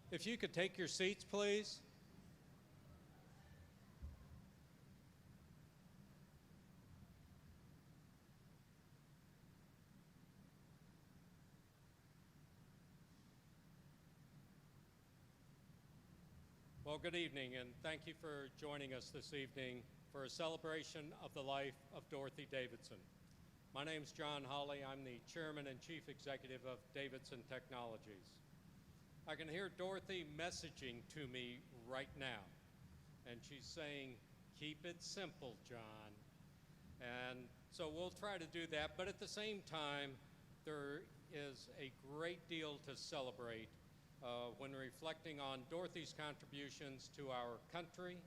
If you could take your seats, please. Well, good evening, and thank you for joining us this evening for a celebration of the life of Dorothy Davidson. My name is John Hawley. I'm the Chairman and Chief Executive of Davidson Technologies. I can hear Dorothy messaging to me right now, and she's saying, "Keep it simple, John." And so we'll try to do that, but at the same time, there is a great deal to celebrate when reflecting on Dorothy's contributions to our country,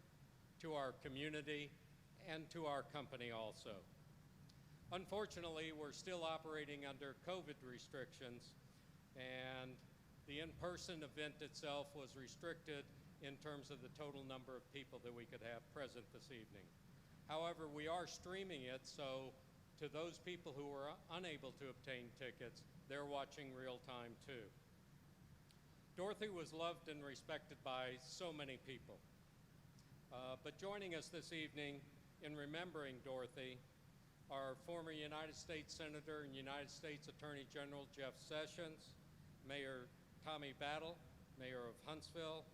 to our community, and to our company also. Unfortunately, we're still operating under COVID restrictions, and the in-person event itself was restricted in terms of the total number of people that we could have present this evening. However, we are streaming it, so to those people who were unable to obtain tickets, they're watching real time too. Dorothy was loved and respected by so many people. But joining us this evening in remembering Dorothy are former United States Senator and United States Attorney General Jeff Sessions, Mayor Tommy Battle, Mayor of Huntsville,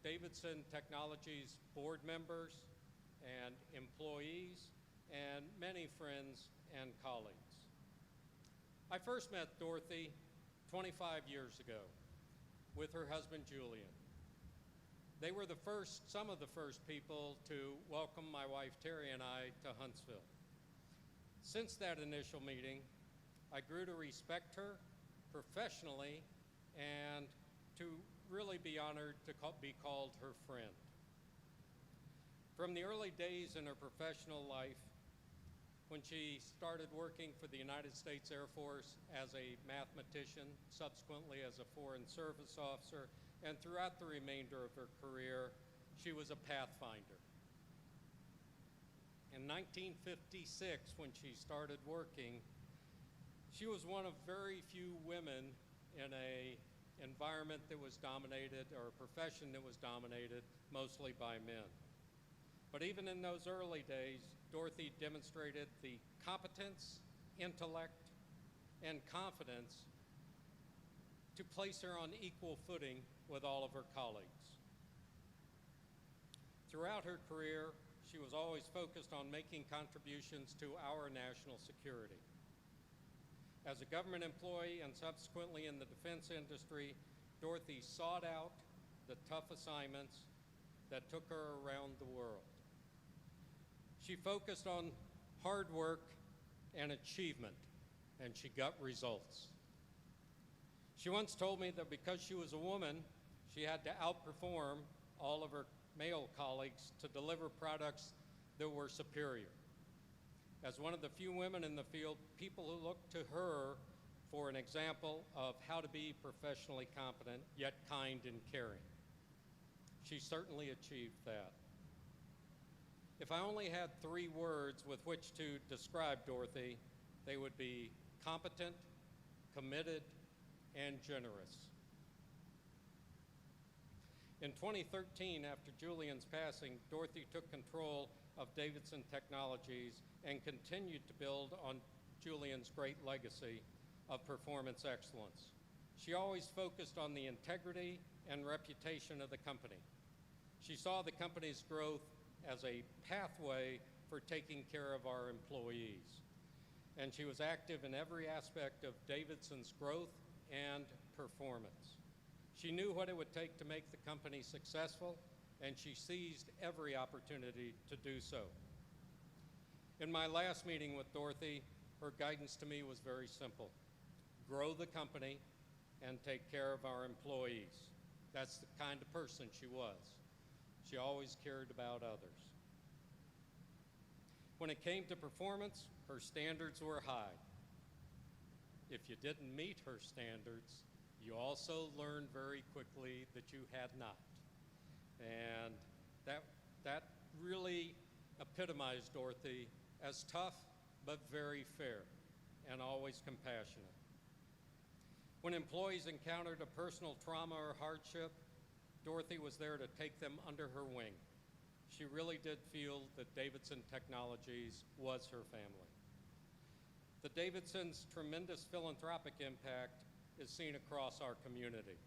Davidson Technologies board members and employees, and many friends and colleagues. I first met Dorothy 25 years ago with her husband Julian. They were some of the first people to welcome my wife Terry and I to Huntsville. Since that initial meeting, I grew to respect her professionally and to really be honored to be called her friend. From the early days in her professional life, when she started working for the United States Air Force as a mathematician, subsequently as a foreign service officer, and throughout the remainder of her career, she was a pathfinder. In 1956, when she started working, she was one of very few women in an environment that was dominated, or a profession that was dominated mostly by men. But even in those early days, Dorothy demonstrated the competence, intellect, and confidence to place her on equal footing with all of her colleagues. Throughout her career, she was always focused on making contributions to our national security. As a government employee and subsequently in the defense industry, Dorothy sought out the tough assignments that took her around the world. She focused on hard work and achievement, and she got results. She once told me that because she was a woman, she had to outperform all of her male colleagues to deliver products that were superior. As one of the few women in the field, people who looked to her for an example of how to be professionally competent, yet kind and caring. She certainly achieved that. If I only had 3 words with which to describe Dorothy, they would be competent, committed, and generous. In 2013, after Julian's passing, Dorothy took control of Davidson Technologies and continued to build on Julian's great legacy of performance excellence. She always focused on the integrity and reputation of the company. She saw the company's growth as a pathway for taking care of our employees. And she was active in every aspect of Davidson's growth and performance. She knew what it would take to make the company successful, and she seized every opportunity to do so. In my last meeting with Dorothy, her guidance to me was very simple. Grow the company and take care of our employees. That's the kind of person she was. She always cared about others. When it came to performance, her standards were high. If you didn't meet her standards, you also learned very quickly that you had not. And that really epitomized Dorothy as tough but very fair and always compassionate. When employees encountered a personal trauma or hardship, Dorothy was there to take them under her wing. She really did feel that Davidson Technologies was her family. The Davidson's tremendous philanthropic impact is seen across our community.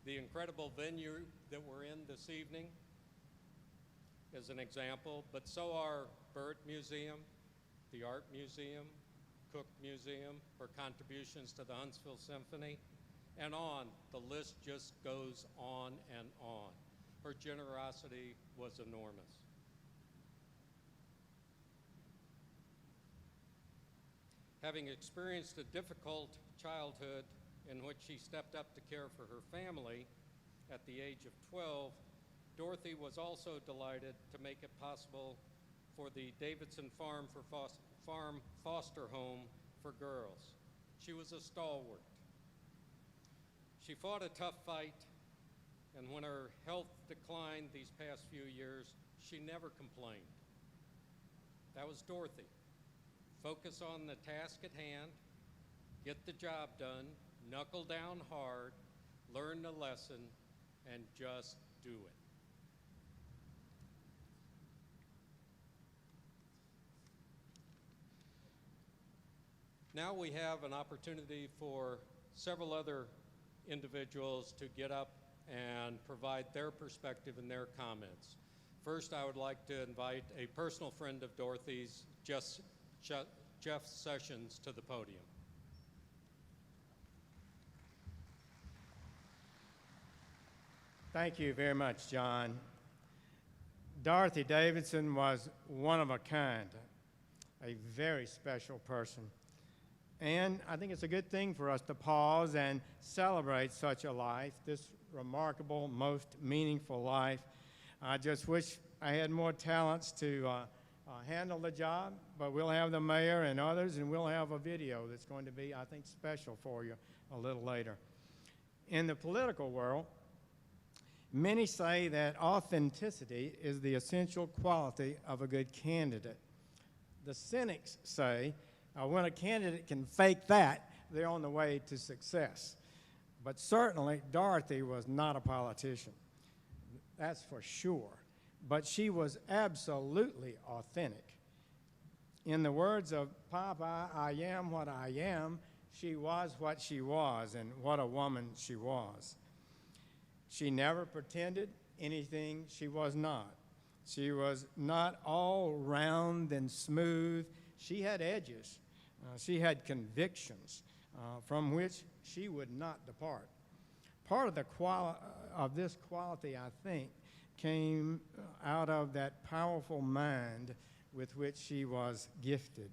The incredible venue that we're in this evening is an example, but so are Burt Museum, the Art Museum, Cook Museum for contributions to the Huntsville Symphony, and on. The list just goes on and on. Her generosity was enormous. Having experienced a difficult childhood in which she stepped up to care for her family at the age of 12, Dorothy was also delighted to make it possible for the Davidson Farm Foster Home for girls. She was a stalwart. She fought a tough fight, and when her health declined these past few years, she never complained. That was Dorothy. Focus on the task at hand, get the job done, knuckle down hard, learn the lesson, and just do it. Now we have an opportunity for several other individuals to get up and provide their perspective and their comments. First, I would like to invite a personal friend of Dorothy's, Jeff Sessions, to the podium. Thank you very much, John. Dorothy Davidson was one of a kind, a very special person. And I think it's a good thing for us to pause and celebrate such a life, this remarkable, most meaningful life. I just wish I had more talents to handle the job, but we'll have the mayor and others, and we'll have a video that's going to be, I think, special for you a little later. In the political world, many say that authenticity is the essential quality of a good candidate. The cynics say when a candidate can fake that, they're on the way to success. But certainly, Dorothy was not a politician. That's for sure. But she was absolutely authentic. In the words of Papa, I am what I am, she was what she was, and what a woman she was. She never pretended anything she was not. She was not all round and smooth. She had edges. She had convictions from which she would not depart. Part of this quality, I think, came out of that powerful mind with which she was gifted.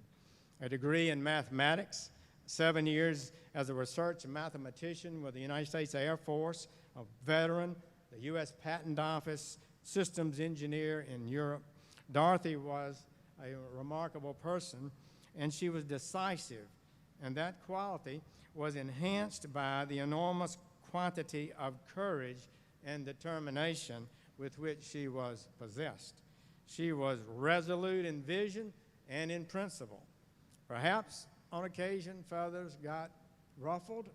A degree in mathematics, 7 years as a research mathematician with the United States Air Force, a veteran, the U.S. Patent Office, systems engineer in Europe. Dorothy was a remarkable person, and she was decisive, and that quality was enhanced by the enormous quantity of courage and determination with which she was possessed. She was resolute in vision and in principle. Perhaps on occasion feathers got ruffled,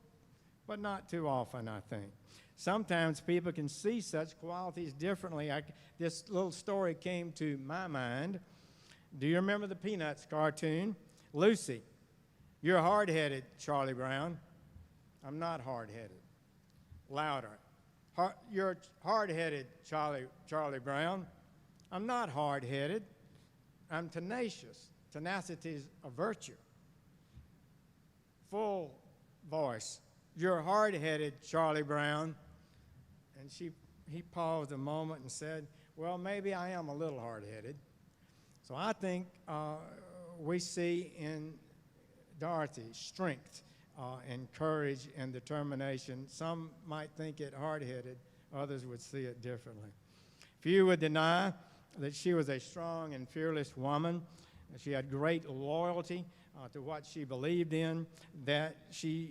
but not too often, I think. Sometimes people can see such qualities differently. This little story came to my mind. Do you remember the Peanuts cartoon? Lucy, you're hard-headed, Charlie Brown. I'm not hard-headed. Louder. You're hard-headed, Charlie Brown. I'm not hard-headed. I'm tenacious. Tenacity is a virtue. Full voice. You're hard-headed, Charlie Brown. And he paused a moment and said, well, maybe I am a little hard-headed. So I think we see in Dorothy strength and courage and determination. Some might think it hard-headed. Others would see it differently. Few would deny that she was a strong and fearless woman. She had great loyalty to what she believed in, that she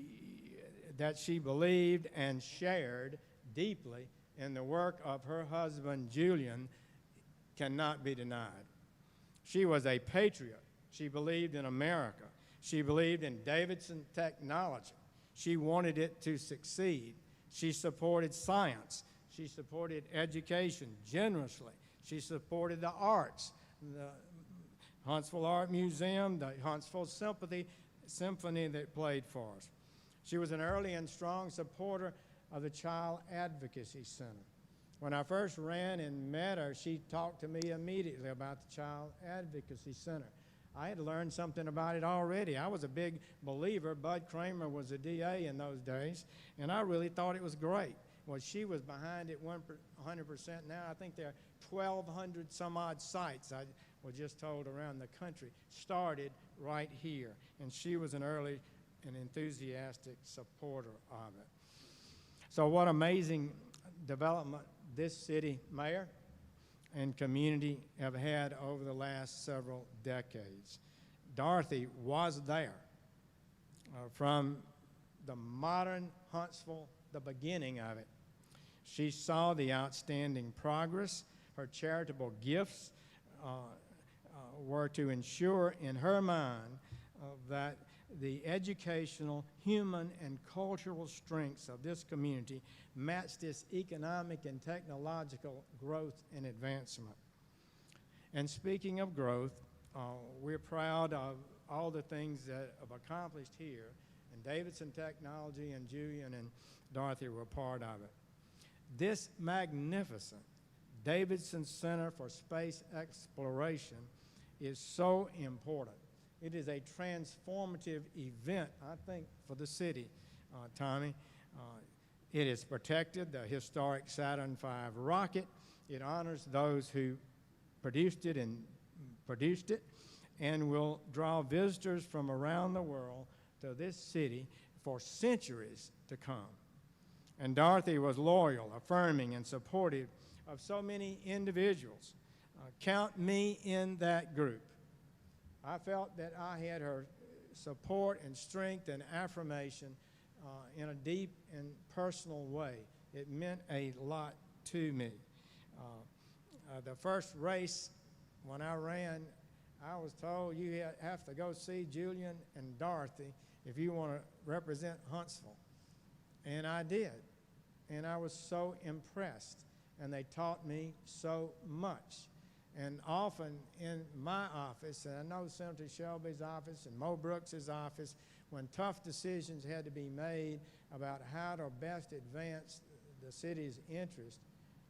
believed and shared deeply in the work of her husband, Julian, cannot be denied. She was a patriot. She believed in America. She believed in Davidson technology. She wanted it to succeed. She supported science. She supported education generously. She supported the arts, the Huntsville Art Museum, the Huntsville Symphony that played for us. She was an early and strong supporter of the Child Advocacy Center. When I first ran and met her, she talked to me immediately about the Child Advocacy Center. I had learned something about it already. I was a big believer. Bud Kramer was a DA in those days, and I really thought it was great. Well, she was behind it 100% now. I think there are 1,200 some odd sites, I was just told, around the country, started right here. And she was an early and enthusiastic supporter of it. So what amazing development this city mayor and community have had over the last several decades. Dorothy was there from the modern Huntsville, the beginning of it. She saw the outstanding progress. Her charitable gifts were to ensure in her mind that the educational, human, and cultural strengths of this community matched its economic and technological growth and advancement. And speaking of growth, we're proud of all the things that have accomplished here, and Davidson Technology and Julian and Dorothy were part of it. This magnificent Davidson Center for Space Exploration is so important. It is a transformative event, I think, for the city, Tommy. It has protected the historic Saturn V rocket. It honors those who produced it and will draw visitors from around the world to this city for centuries to come. And Dorothy was loyal, affirming, and supportive of so many individuals. Count me in that group. I felt that I had her support and strength and affirmation in a deep and personal way. It meant a lot to me. The first race, when I ran, I was told you have to go see Julian and Dorothy if you want to represent Huntsville. And I did. And I was so impressed. And they taught me so much. And often in my office, and I know Senator Shelby's office and Mo Brooks's office, when tough decisions had to be made about how to best advance the city's interest,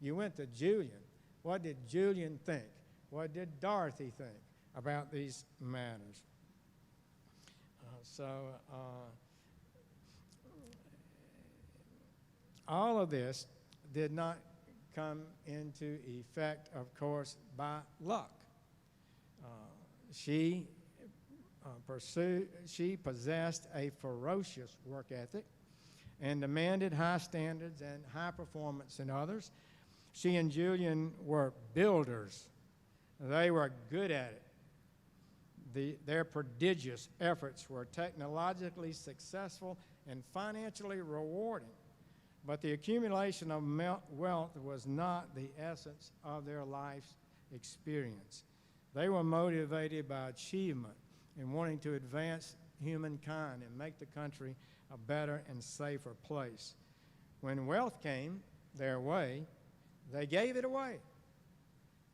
you went to Julian. What did Julian think? What did Dorothy think about these matters? All of this did not come into effect, of course, by luck. She possessed a ferocious work ethic and demanded high standards and high performance in others. She and Julian were builders. They were good at it. Their prodigious efforts were technologically successful and financially rewarding. But the accumulation of wealth was not the essence of their life's experience. They were motivated by achievement and wanting to advance humankind and make the country a better and safer place. When wealth came their way, they gave it away.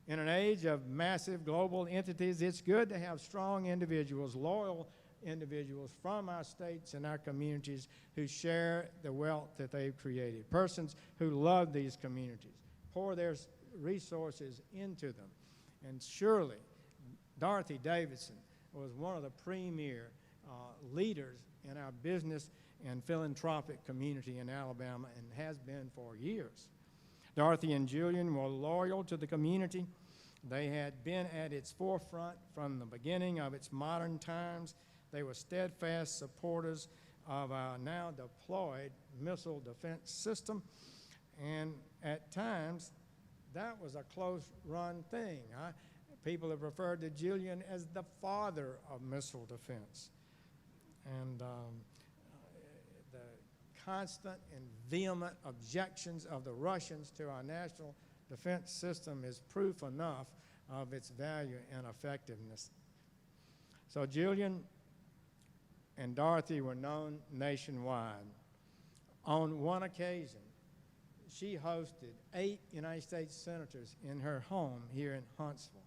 In an age of massive global entities, it's good to have strong individuals, loyal individuals from our states and our communities who share the wealth that they've created, persons who love these communities, pour their resources into them. And surely Dorothy Davidson was one of the premier leaders in our business and philanthropic community in Alabama and has been for years. Dorothy and Julian were loyal to the community. They had been at its forefront from the beginning of its modern times. They were steadfast supporters of our now deployed missile defense system, and at times that was a close-run thing. People have referred to Julian as the father of missile defense. And the constant and vehement objections of the Russians to our national defense system is proof enough of its value and effectiveness. So Julian and Dorothy were known nationwide. On one occasion, she hosted 8 United States senators in her home here in Huntsville.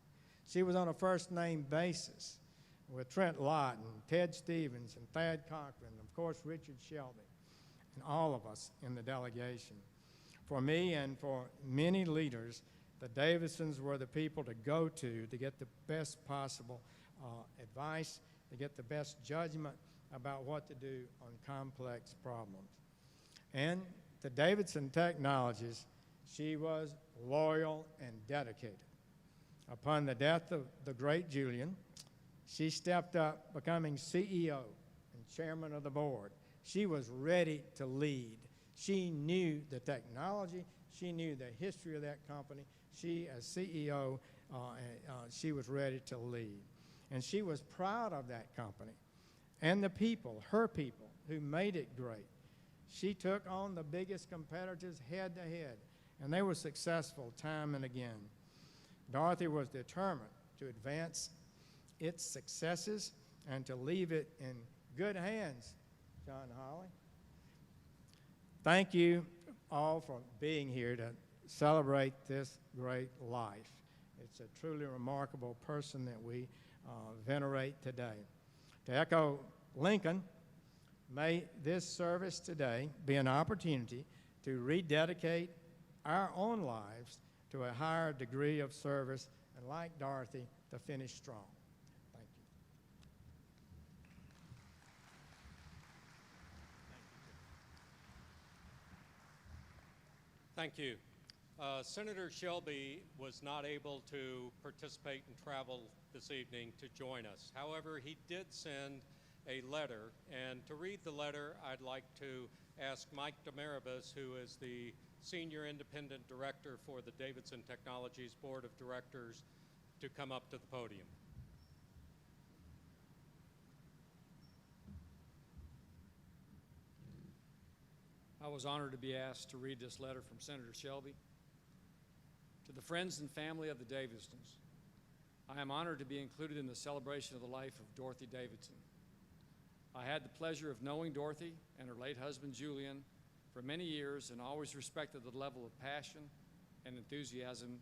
She was on a first-name basis with Trent Lott and Ted Stevens and Thad Cochran, and of course Richard Shelby, and all of us in the delegation. For me and for many leaders, the Davidsons were the people to go to get the best possible advice, to get the best judgment about what to do on complex problems. And to Davidson Technologies, she was loyal and dedicated. Upon the death of the great Julian, she stepped up, becoming CEO and chairman of the board. She was ready to lead. She knew the technology. She knew the history of that company. She, as CEO, she was ready to lead. And she was proud of that company and the people, her people, who made it great. She took on the biggest competitors head to head, and they were successful time and again. Dorothy was determined to advance its successes and to leave it in good hands, John Holly. Thank you all for being here to celebrate this great life. It's a truly remarkable person that we venerate today. To echo Lincoln, may this service today be an opportunity to rededicate our own lives to a higher degree of service, and like Dorothy, to finish strong. Thank you. Thank you. Senator Shelby was not able to participate and travel this evening to join us. However, he did send a letter, and to read the letter, I'd like to ask Mike Demaribus, who is the Senior Independent Director for the Davidson Technologies Board of Directors, to come up to the podium. I was honored to be asked to read this letter from Senator Shelby. To the friends and family of the Davidsons, I am honored to be included in the celebration of the life of Dorothy Davidson. I had the pleasure of knowing Dorothy and her late husband Julian for many years and always respected the level of passion and enthusiasm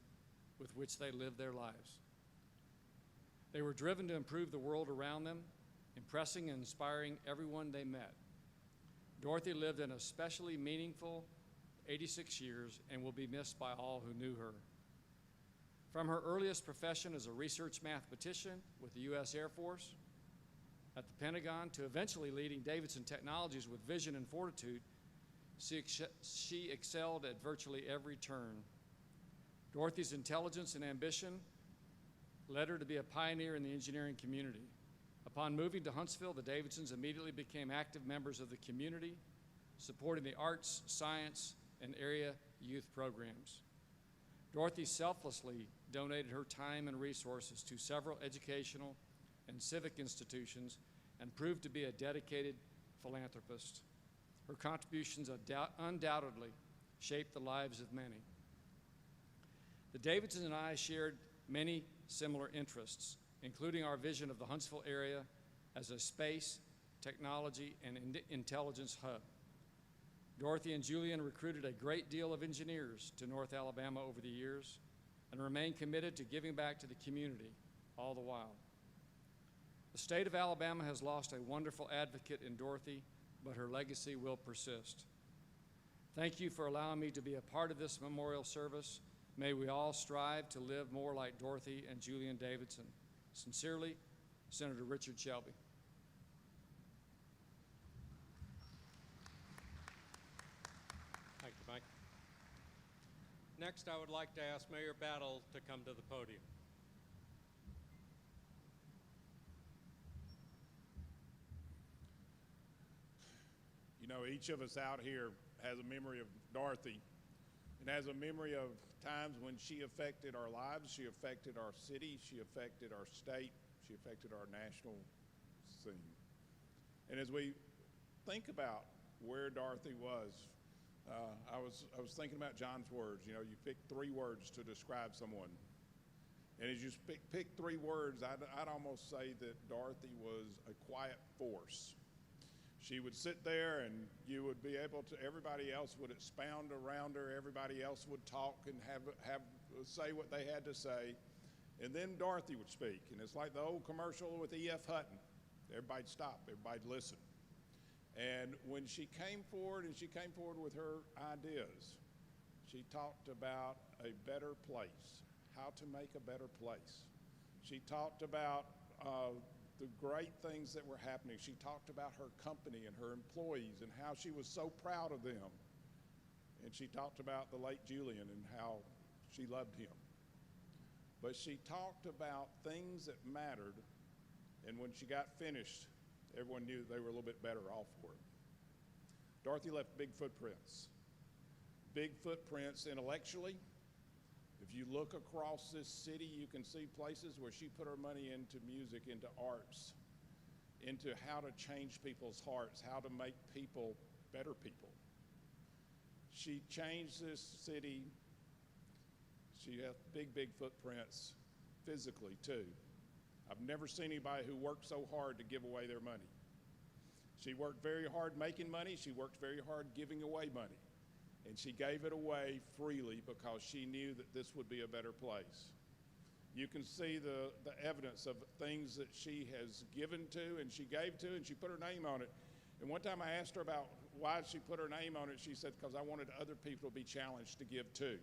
with which they lived their lives. They were driven to improve the world around them, impressing and inspiring everyone they met. Dorothy lived an especially meaningful 86 years and will be missed by all who knew her. From her earliest profession as a research mathematician with the U.S. Air Force, at the Pentagon, to eventually leading Davidson Technologies with vision and fortitude, she excelled at virtually every turn. Dorothy's intelligence and ambition led her to be a pioneer in the engineering community. Upon moving to Huntsville, the Davidsons immediately became active members of the community, supporting the arts, science, and area youth programs. Dorothy selflessly donated her time and resources to several educational and civic institutions and proved to be a dedicated philanthropist. Her contributions undoubtedly shaped the lives of many. The Davidsons and I shared many similar interests, including our vision of the Huntsville area as a space, technology, and intelligence hub. Dorothy and Julian recruited a great deal of engineers to North Alabama over the years and remained committed to giving back to the community all the while. The state of Alabama has lost a wonderful advocate in Dorothy, but her legacy will persist. Thank you for allowing me to be a part of this memorial service. May we all strive to live more like Dorothy and Julian Davidson. Sincerely, Senator Richard Shelby. Thank you, Mike. Next, I would like to ask Mayor Battle to come to the podium. You know, each of us out here has a memory of Dorothy and has a memory of times when she affected our lives, she affected our city, she affected our state, she affected our national scene. And as we think about where Dorothy was, I was thinking about John's words. You know, you pick 3 words to describe someone. And as you pick 3 words, I'd almost say that Dorothy was a quiet force She would sit there and you would be able to, everybody else would expound around her, everybody else would talk and say what they had to say, and then Dorothy would speak. And it's like the old commercial with E.F. Hutton. Everybody'd stop, everybody'd listen. And when she came forward, and she came forward with her ideas, she talked about a better place, how to make a better place. She talked about the great things that were happening. She talked about her company and her employees and how she was so proud of them. And she talked about the late Julian and how she loved him. But she talked about things that mattered, and when she got finished, everyone knew they were a little bit better off for it. Dorothy left big footprints. Big footprints intellectually. If you look across this city, you can see places where she put her money into music, into arts, into how to change people's hearts, how to make people better people. She changed this city. She had big, big footprints physically, too. I've never seen anybody who worked so hard to give away their money. She worked very hard making money. She worked very hard giving away money. And she gave it away freely because she knew that this would be a better place. You can see the evidence of things that she has given to and she gave to, and she put her name on it. And one time I asked her about why she put her name on it. She said, because I wanted other people to be challenged to give too.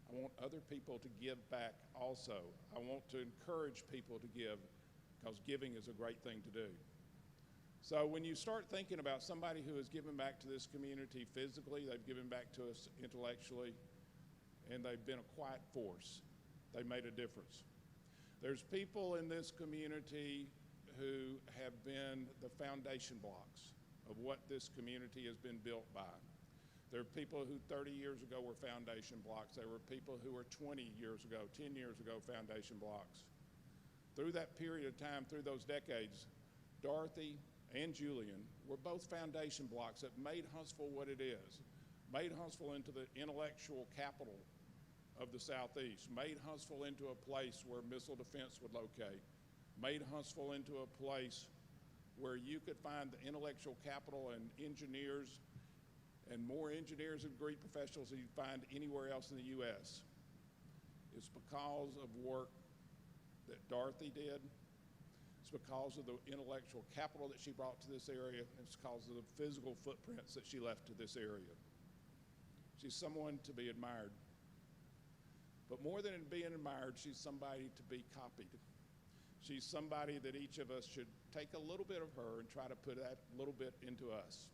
I want other people to give back also. I want to encourage people to give because giving is a great thing to do. So when you start thinking about somebody who has given back to this community physically, they've given back to us intellectually, and they've been a quiet force. They made a difference. There's people in this community who have been the foundation blocks of what this community has been built by. There are people who 30 years ago were foundation blocks. There were people who were 20 years ago, 10 years ago, foundation blocks. Through that period of time, through those decades, Dorothy and Julian were both foundation blocks that made Huntsville what it is, made Huntsville into the intellectual capital of the Southeast, made Huntsville into a place where missile defense would locate, made Huntsville into a place where you could find the intellectual capital and engineers and more engineers and degree professionals than you'd find anywhere else in the U.S. It's because of work that Dorothy did. It's because of the intellectual capital that she brought to this area. It's because of the physical footprints that she left to this area. She's someone to be admired. But more than being admired, she's somebody to be copied. She's somebody that each of us should take a little bit of her and try to put that little bit into us,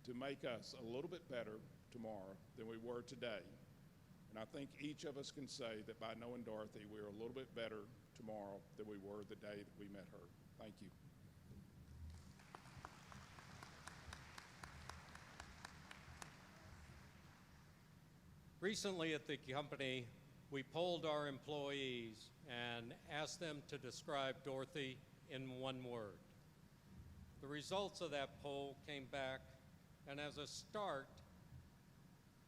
to make us a little bit better tomorrow than we were today. And I think each of us can say that by knowing Dorothy, we're a little bit better tomorrow than we were the day that we met her. Thank you. Recently at the company, we polled our employees and asked them to describe Dorothy in one word. The results of that poll came back, and as a start,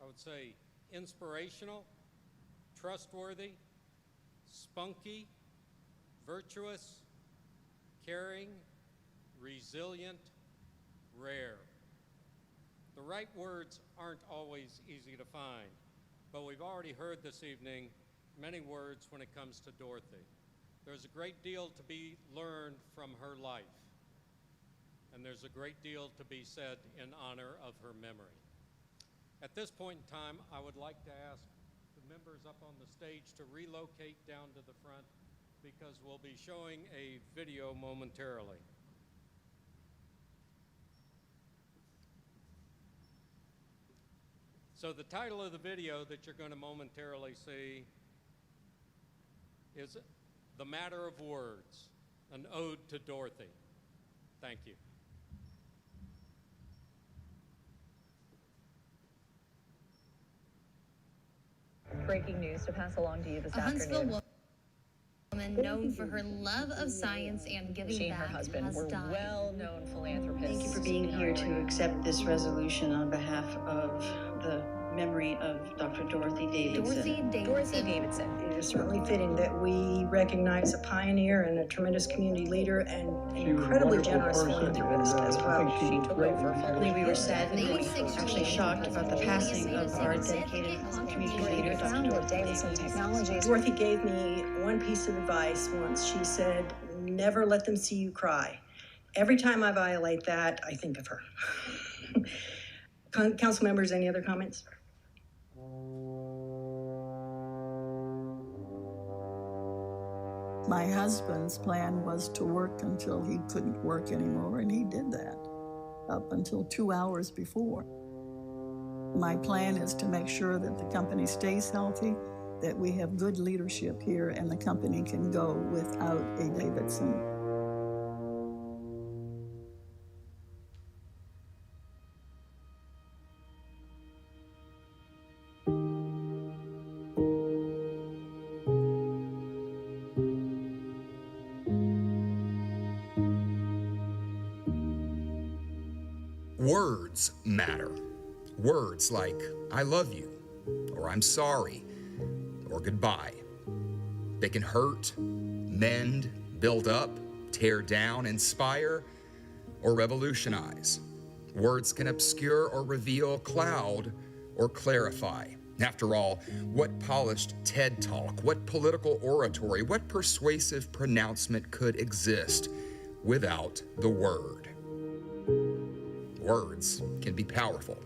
I would say inspirational, trustworthy, spunky, virtuous, caring, resilient, rare. The right words aren't always easy to find, but we've already heard this evening many words when it comes to Dorothy. There's a great deal to be learned from her life, and there's a great deal to be said in honor of her memory. At this point in time, I would like to ask the members up on the stage to relocate down to the front because we'll be showing a video momentarily. So the title of the video that you're going to momentarily see is The Matter of Words, an ode to Dorothy. Thank you. Breaking news to pass along to you this A Huntsville afternoon. woman known for her love of science and giving She and back her husband has were died. well-known philanthropists. Thank you for being here to accept this resolution on behalf of the memory of Dr. Dorothy Davidson. Dorothy Davidson. It is certainly fitting that we recognize a pioneer and a tremendous community leader and an incredibly generous philanthropist as well. She took over for We were saddened and actually shocked about the passing of our dedicated community leader, Dr. Dorothy Davidson Technologies. Dorothy gave me one piece of advice once. She said, never let them see you cry. Every time I violate that, I think of her. Council members, any other comments? My husband's plan was to work until he couldn't work anymore, and he did that up until 2 hours before. My plan is to make sure that the company stays healthy, that we have good leadership here, and the company can go without a Davidson. Words matter. Words like, I love you, or I'm sorry, or goodbye. They can hurt, mend, build up, tear down, inspire, or revolutionize. Words can obscure or reveal, cloud, or clarify. After all, what polished TED Talk, what political oratory, what persuasive pronouncement could exist without the word? Words can be powerful,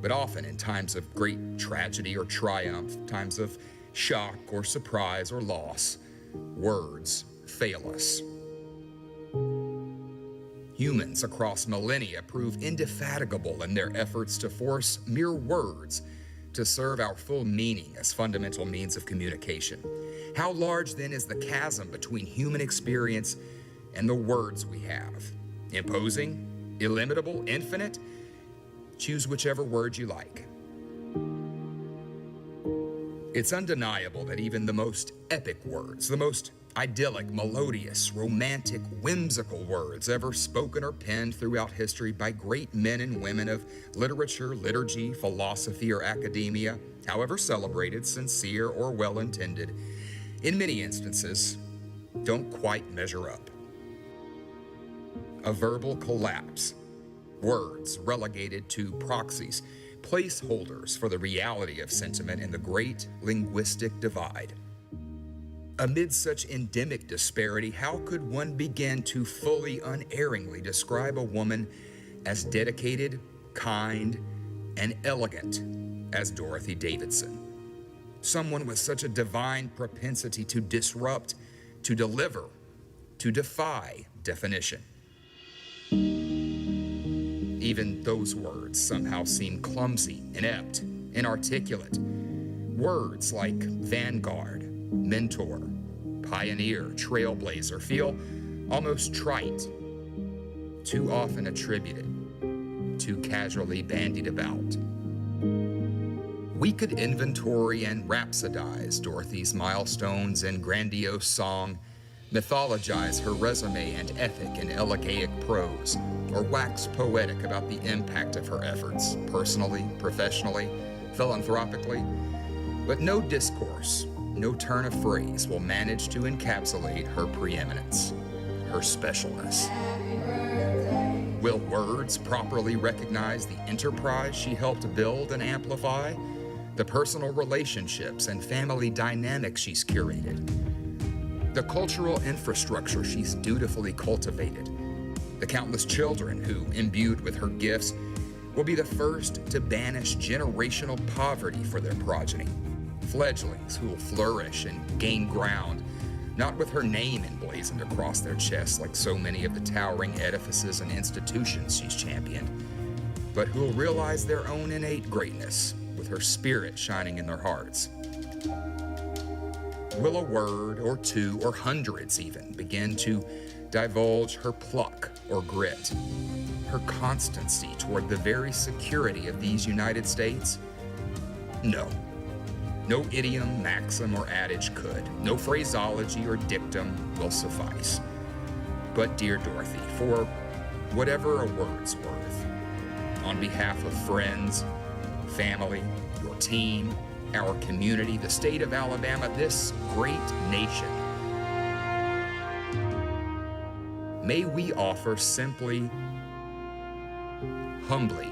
but often in times of great tragedy or triumph, times of shock or surprise or loss, words fail us. Humans across millennia prove indefatigable in their efforts to force mere words to serve our full meaning as fundamental means of communication. How large then is the chasm between human experience and the words we have? Imposing? Illimitable? Infinite? Choose whichever word you like. It's undeniable that even the most epic words, the most idyllic, melodious, romantic, whimsical words ever spoken or penned throughout history by great men and women of literature, liturgy, philosophy, or academia, however celebrated, sincere, or well-intended, in many instances, don't quite measure up. A verbal collapse. Words relegated to proxies, placeholders for the reality of sentiment in the great linguistic divide. Amid such endemic disparity, how could one begin to fully, unerringly describe a woman as dedicated, kind, and elegant as Dorothy Davidson? Someone with such a divine propensity to disrupt, to deliver, to defy definition. Even those words somehow seem clumsy, inept, inarticulate. Words like vanguard, mentor, pioneer, trailblazer feel almost trite, too often attributed, too casually bandied about. We could inventory and rhapsodize Dorothy's milestones in grandiose song, mythologize her resume and ethic in elegaic prose, or wax poetic about the impact of her efforts, personally, professionally, philanthropically. But no discourse, no turn of phrase will manage to encapsulate her preeminence, her specialness. Will words properly recognize the enterprise she helped build and amplify, the personal relationships and family dynamics she's curated, the cultural infrastructure she's dutifully cultivated, the countless children who, imbued with her gifts, will be the first to banish generational poverty for their progeny, fledglings who will flourish and gain ground, not with her name emblazoned across their chests like so many of the towering edifices and institutions she's championed, but who will realize their own innate greatness with her spirit shining in their hearts. Will a word or two or hundreds even begin to divulge her pluck or grit, her constancy toward the very security of these United States? No. No idiom, maxim, or adage could. No phraseology or dictum will suffice. But, dear Dorothy, for whatever a word's worth, on behalf of friends, family, your team, our community, the state of Alabama, this great nation. May we offer simply, humbly,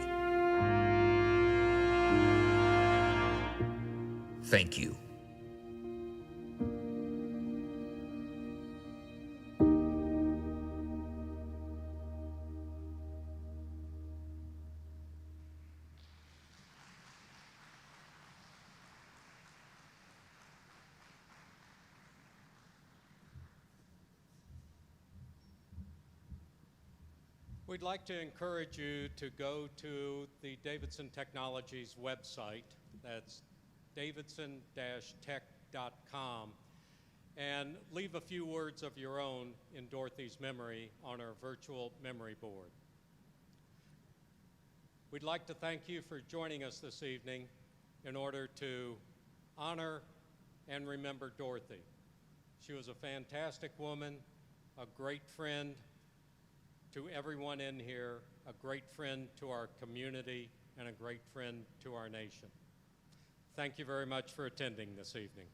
thank you. We'd like to encourage you to go to the Davidson Technologies website. That's davidson-tech.com, and leave a few words of your own in Dorothy's memory on our virtual memory board. We'd like to thank you for joining us this evening in order to honor and remember Dorothy. She was a fantastic woman, a great friend to everyone in here, a great friend to our community, and a great friend to our nation. Thank you very much for attending this evening.